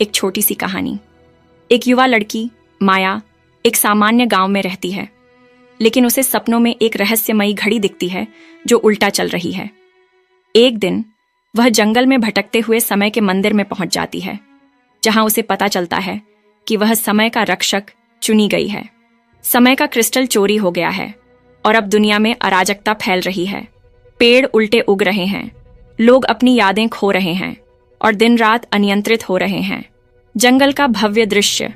एक छोटी सी कहानी। एक युवा लड़की माया एक सामान्य गांव में रहती है, लेकिन उसे सपनों में एक रहस्यमयी घड़ी दिखती है जो उल्टा चल रही है। एक दिन वह जंगल में भटकते हुए समय के मंदिर में पहुंच जाती है, जहां उसे पता चलता है कि वह समय का रक्षक चुनी गई है। समय का क्रिस्टल चोरी हो गया है और अब दुनिया में अराजकता फैल रही है। पेड़ उल्टे उग रहे हैं, लोग अपनी यादें खो रहे हैं और दिन रात अनियंत्रित हो रहे हैं। जंगल का भव्य दृश्य,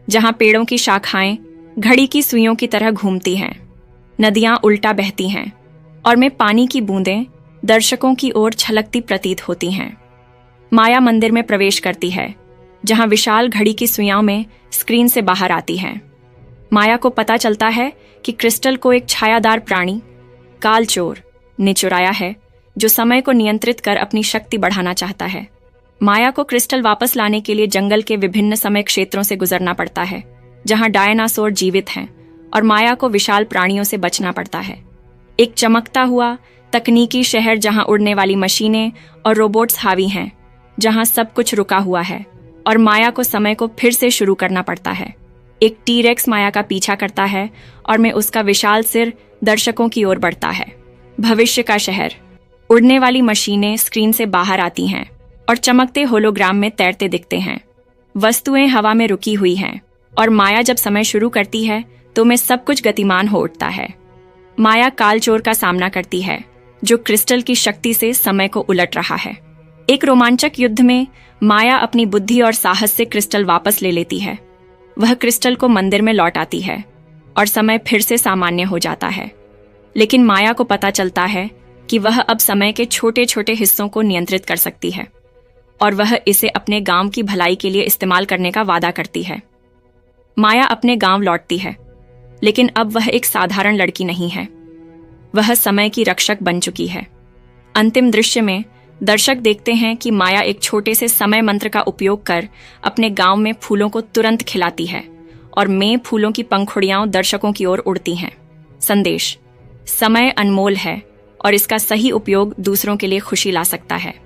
जहां पेड़ों की शाखाएं घड़ी की सुइयों की तरह घूमती हैं, नदियां उल्टा बहती हैं और में पानी की बूंदें दर्शकों की ओर छलकती प्रतीत होती हैं। माया मंदिर में प्रवेश करती है, जहां विशाल घड़ी की सुइयां में स्क्रीन से बाहर आती हैं। माया को पता चलता है कि क्रिस्टल को एक छायादार प्राणी कालचोर ने चुराया है, जो समय को नियंत्रित कर अपनी शक्ति बढ़ाना चाहता है। माया को क्रिस्टल वापस लाने के लिए जंगल के विभिन्न समय क्षेत्रों से गुजरना पड़ता है, जहां डायनासोर जीवित हैं और माया को विशाल प्राणियों से बचना पड़ता है। एक चमकता हुआ तकनीकी शहर, जहां उड़ने वाली मशीनें और रोबोट्स हावी हैं, जहां सब कुछ रुका हुआ है और माया को समय को फिर से शुरू करना पड़ता है। एक टी-रेक्स माया का पीछा करता है और में उसका विशाल सिर दर्शकों की ओर बढ़ता है। भविष्य का शहर, उड़ने वाली मशीनें स्क्रीन से बाहर आती हैं और चमकते होलोग्राम में तैरते दिखते हैं। वस्तुएं हवा में रुकी हुई हैं और माया जब समय शुरू करती है तो में सब कुछ गतिमान हो उठता है। माया कालचोर का सामना करती है, जो क्रिस्टल की शक्ति से समय को उलट रहा है। एक रोमांचक युद्ध में माया अपनी बुद्धि और साहस से क्रिस्टल वापस ले लेती है। वह क्रिस्टल को मंदिर में लौट आती है और समय फिर से सामान्य हो जाता है। लेकिन माया को पता चलता है कि वह अब समय के छोटे छोटे हिस्सों को नियंत्रित कर सकती है और वह इसे अपने गांव की भलाई के लिए इस्तेमाल करने का वादा करती है। माया अपने गांव लौटती है, लेकिन अब वह एक साधारण लड़की नहीं है। वह समय की रक्षक बन चुकी है। अंतिम दृश्य में दर्शक देखते हैं कि माया एक छोटे से समय मंत्र का उपयोग कर अपने गांव में फूलों को तुरंत खिलाती है और में फूलों की पंखुड़ियां दर्शकों की ओर उड़ती हैं। संदेश: समय अनमोल है और इसका सही उपयोग दूसरों के लिए खुशी ला सकता है।